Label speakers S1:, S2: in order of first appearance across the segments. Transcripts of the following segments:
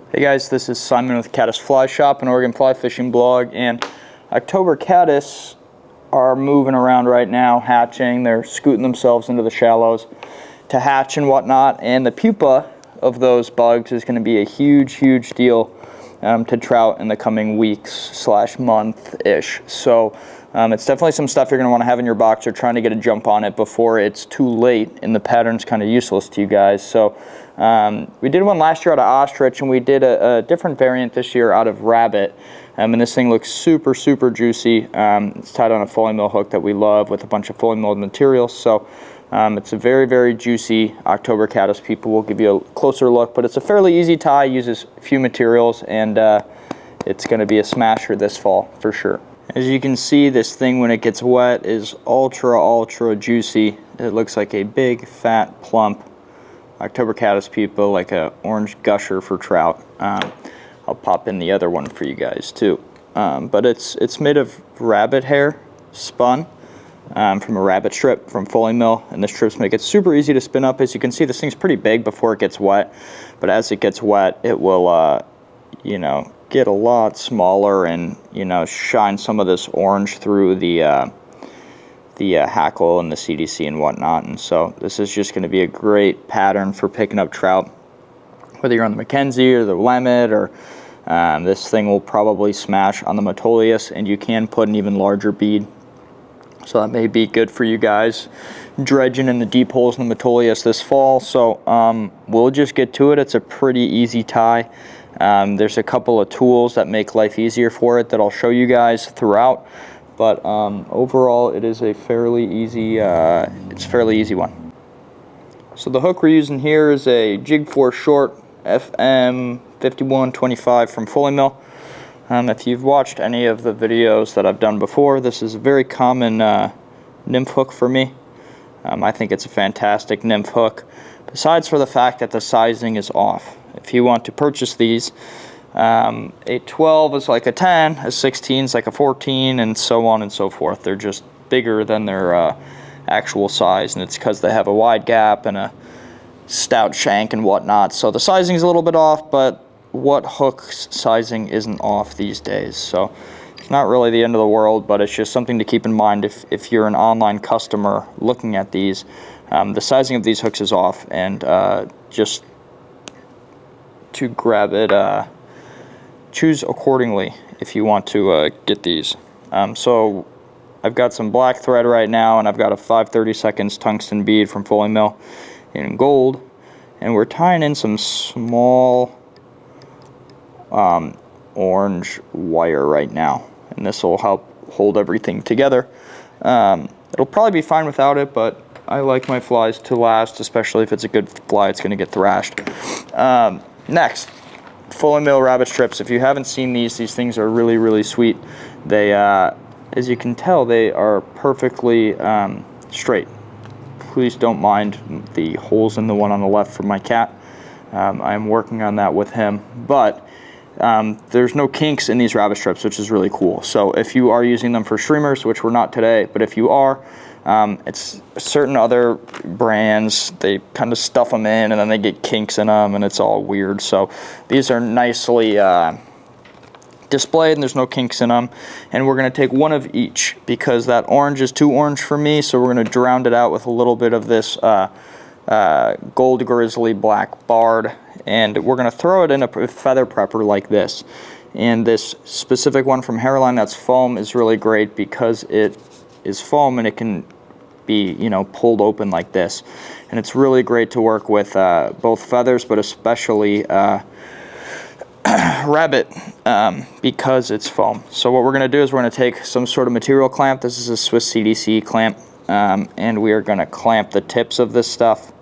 S1: Hey guys, this is Simon with Caddis Fly Shop, an Oregon fly fishing blog, and October caddis are moving around right now, hatching. They're scooting themselves into the shallows to hatch and whatnot, and the pupa of those bugs is going to be a huge deal to trout in the coming weeks / month-ish. So it's definitely some stuff you're going to want to have in your box. You're trying to get a jump on it before it's too late and the pattern's kind of useless to you guys. So we did one last year out of ostrich, and we did a different variant this year out of rabbit. And this thing looks super juicy. It's tied on a fully milled hook that we love with a bunch of fully milled materials. So it's a very juicy October Caddis Pupa. We'll give you a closer look, but it's a fairly easy tie, uses few materials, and it's going to be a smasher this fall for sure. As you can see, this thing when it gets wet is ultra juicy. It looks like a big fat plump October Caddis Pupa, like a orange gusher for trout. I'll pop in the other one for you guys too. But it's made of rabbit hair spun from a rabbit strip from Fully Mill, and the strips make it super easy to spin up. As you can see, this thing's pretty big before it gets wet, but as it gets wet, it will get a lot smaller and shine some of this orange through the Hackle and the CDC and whatnot. And so this is just going to be a great pattern for picking up trout, whether you're on the Mackenzie or the Lemmet, or this thing will probably smash on the Metolius, and you can put an even larger bead. So that may be good for you guys dredging in the deep holes in the Metolius this fall. So we'll just get to it. It's a pretty easy tie. There's a couple of tools that make life easier for it that I'll show you guys throughout. But overall, it is a fairly easy one. So the hook we're using here is a Jig Force Short FM 5125 from Fully Mill. If you've watched any of the videos that I've done before, this is a very common nymph hook for me. I think it's a fantastic nymph hook, besides for the fact that the sizing is off. If you want to purchase these, a 12 is like a 10, a 16 is like a 14, and so on and so forth. They're just bigger than their actual size, and it's because they have a wide gap and a stout shank and whatnot. So the sizing is a little bit off, but what hook's sizing isn't off these days? So it's not really the end of the world, but it's just something to keep in mind if you're an online customer looking at these. The sizing of these hooks is off, and just to grab it, choose accordingly if you want to get these. So I've got some black thread right now, and I've got a 5/32 tungsten bead from Fully Mill in gold, and we're tying in some small orange wire right now, and this will help hold everything together. It'll probably be fine without it, but I like my flies to last, especially if it's a good fly. It's going to get thrashed. Next, Fully Mill rabbit strips. If you haven't seen these things are really sweet. They as you can tell, they are perfectly straight. Please don't mind the holes in the one on the left for my cat. I'm working on that with him, but there's no kinks in these rabbit strips, which is really cool. So if you are using them for streamers, which we're not today, but if you are, it's certain other brands, they kind of stuff them in and then they get kinks in them and it's all weird. So these are nicely displayed and there's no kinks in them. And we're going to take one of each because that orange is too orange for me, so we're going to drown it out with a little bit of this gold grizzly black barred, and we're going to throw it in a feather prepper like this. And this specific one from Hairline that's foam is really great because it is foam and it can be pulled open like this, and it's really great to work with both feathers, but especially rabbit because it's foam. So what we're going to do is we're going to take some sort of material clamp. This is a Swiss CDC clamp, and we are going to clamp the tips of this stuff,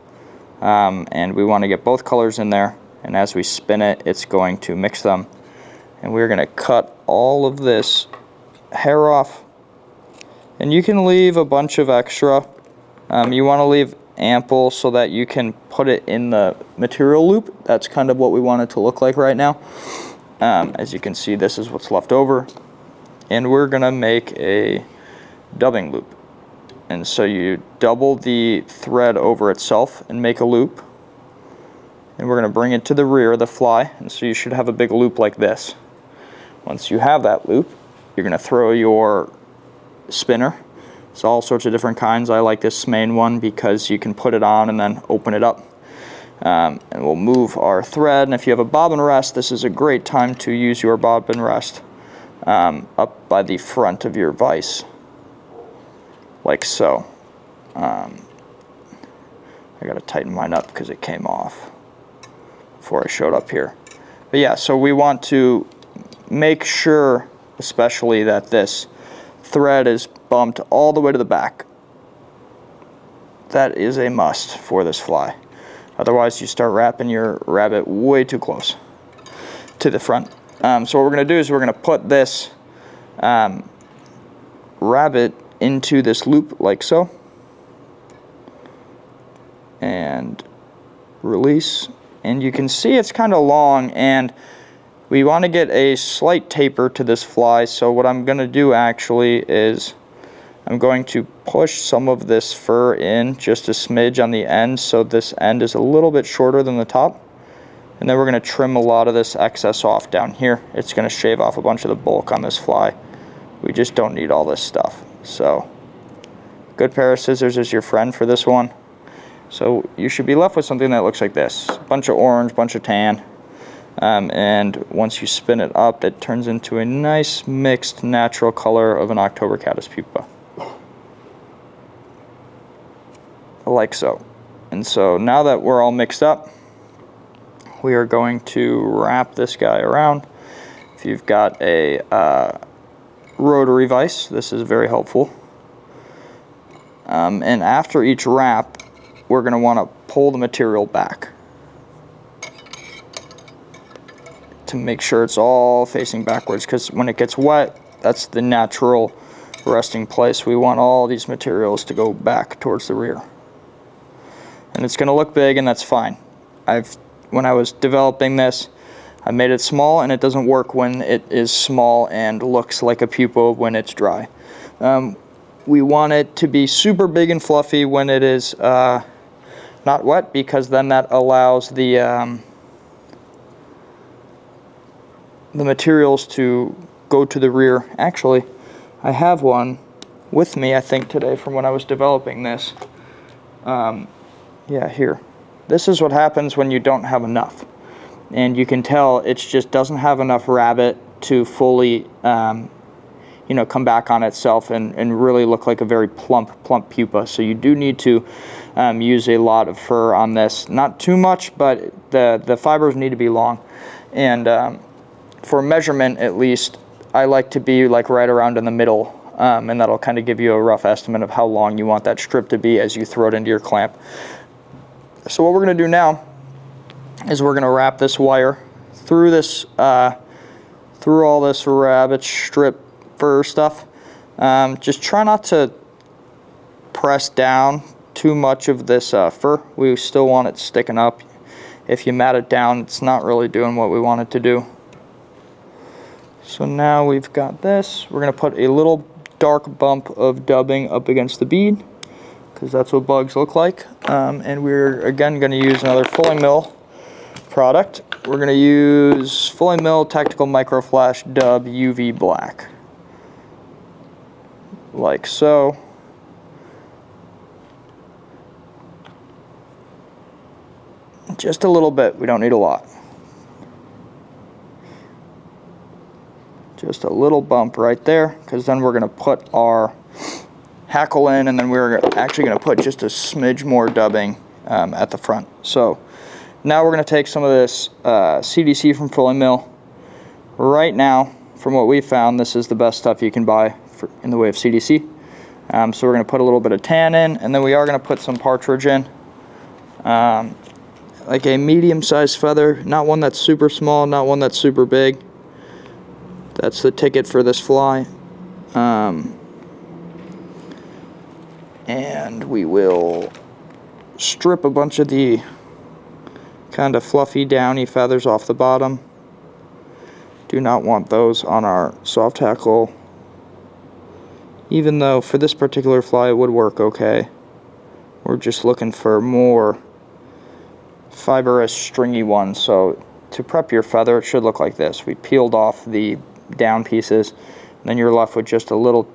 S1: and we want to get both colors in there, and as we spin it, it's going to mix them, and we're going to cut all of this hair off. And you can leave a bunch of extra. You want to leave ample so that you can put it in the material loop. That's kind of what we want it to look like right now. As you can see, this is what's left over. And we're going to make a dubbing loop. And so you double the thread over itself and make a loop. and we're going to bring it to the rear of the fly, and so you should have a big loop like this. Once you have that loop, you're going to throw your spinner. It's all sorts of different kinds. I like this main one because you can put it on and then open it up. And we'll move our thread, and if you have a bobbin rest, this is a great time to use your bobbin rest up by the front of your vise, like so. I gotta tighten mine up because it came off before I showed up here. But yeah, so we want to make sure especially that this thread is bumped all the way to the back. That is a must for this fly. Otherwise you start wrapping your rabbit way too close to the front. So what we're going to do is we're going to put this rabbit into this loop like so, and release, and you can see it's kind of long, and we want to get a slight taper to this fly. So what I'm going to do actually is I'm going to push some of this fur in just a smidge on the end, so this end is a little bit shorter than the top. And then we're going to trim a lot of this excess off down here. It's going to shave off a bunch of the bulk on this fly. We just don't need all this stuff. So, good pair of scissors is your friend for this one. So you should be left with something that looks like this. A bunch of orange, bunch of tan. And once you spin it up, it turns into a nice mixed natural color of an October Caddis Pupa. Like so. And so now that we're all mixed up, we are going to wrap this guy around. If you've got a rotary vise, this is very helpful. And after each wrap, we're going to want to pull the material back to make sure it's all facing backwards, because when it gets wet, that's the natural resting place. We want all these materials to go back towards the rear. And it's going to look big, and that's fine. When I was developing this, I made it small, and it doesn't work when it is small and looks like a pupa when it's dry. We want it to be super big and fluffy when it is not wet, because then that allows the materials to go to the rear. Actually, I have one with me, I think, today from when I was developing this. Yeah, here. This is what happens when you don't have enough. And you can tell it just doesn't have enough rabbit to fully, come back on itself and really look like a very plump pupa. So you do need to use a lot of fur on this. Not too much, but the fibers need to be long. And for measurement, at least, I like to be like right around in the middle. And that'll kind of give you a rough estimate of how long you want that strip to be as you throw it into your clamp. So what we're going to do now is we're going to wrap this wire through this, through all this rabbit strip fur stuff. Just try not to press down too much of this fur. We still want it sticking up. If you mat it down, it's not really doing what we want it to do. So now we've got this. We're going to put a little dark bump of dubbing up against the bead, because that's what bugs look like. And we're again going to use another Fulling Mill product. We're going to use Fulling Mill Tactical Micro Flash Dub UV Black, like so. Just a little bit, we don't need a lot. Just a little bump right there, because then we're going to put our Hackle in, and then we're actually going to put just a smidge more dubbing at the front. So now we're going to take some of this CDC from Fulling Mill. Right now, from what we found, this is the best stuff you can buy in the way of CDC. So we're going to put a little bit of tan in, and then we are going to put some partridge in. Like a medium-sized feather, not one that's super small, not one that's super big. That's the ticket for this fly. And we will strip a bunch of the kind of fluffy, downy feathers off the bottom. Do not want those on our soft hackle, even though for this particular fly it would work okay. We're just looking for more fibrous, stringy one. So to prep your feather, it should look like this. We peeled off the down pieces, and then you're left with just a little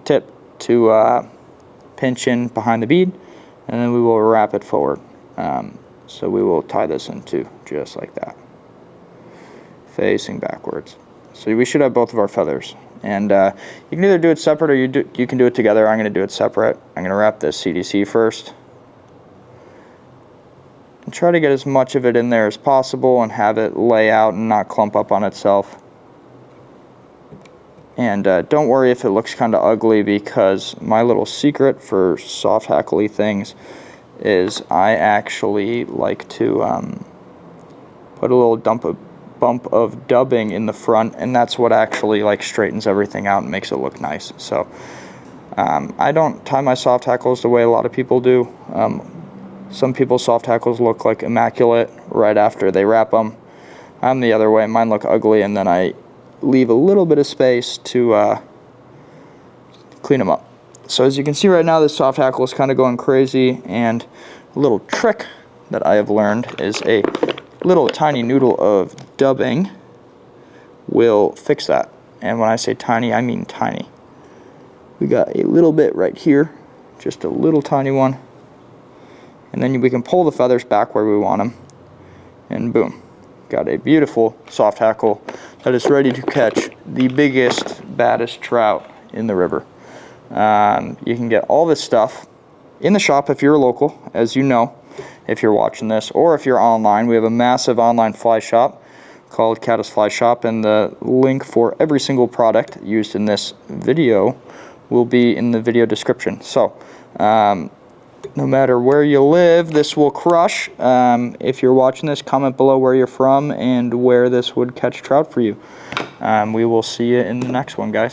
S1: tip to pinch in behind the bead, and then we will wrap it forward. So we will tie this into just like that, facing backwards. So we should have both of our feathers. And you can either do it separate or you can do it together. I'm going to do it separate. I'm going to wrap this CDC first. And try to get as much of it in there as possible and have it lay out and not clump up on itself. And don't worry if it looks kind of ugly, because my little secret for soft hackly things is I actually like to put a little bump of dubbing in the front, and that's what actually like straightens everything out and makes it look nice. So I don't tie my soft hackles the way a lot of people do. Some people's soft hackles look like immaculate right after they wrap them. I'm the other way. Mine look ugly, and then I leave a little bit of space to clean them up. So as you can see right now, this soft hackle is kind of going crazy, and a little trick that I have learned is a little tiny noodle of dubbing will fix that. And when I say tiny, I mean tiny. We got a little bit right here, just a little tiny one. And then we can pull the feathers back where we want them, and boom. Got a beautiful soft hackle that is ready to catch the biggest, baddest trout in the river. You can get all this stuff in the shop if you're local, as you know, if you're watching this, or if you're online. We have a massive online fly shop called Caddisfly Shop, and the link for every single product used in this video will be in the video description. So no matter where you live, this will crush. If you're watching this, comment below where you're from and where this would catch trout for you. We will see you in the next one, guys.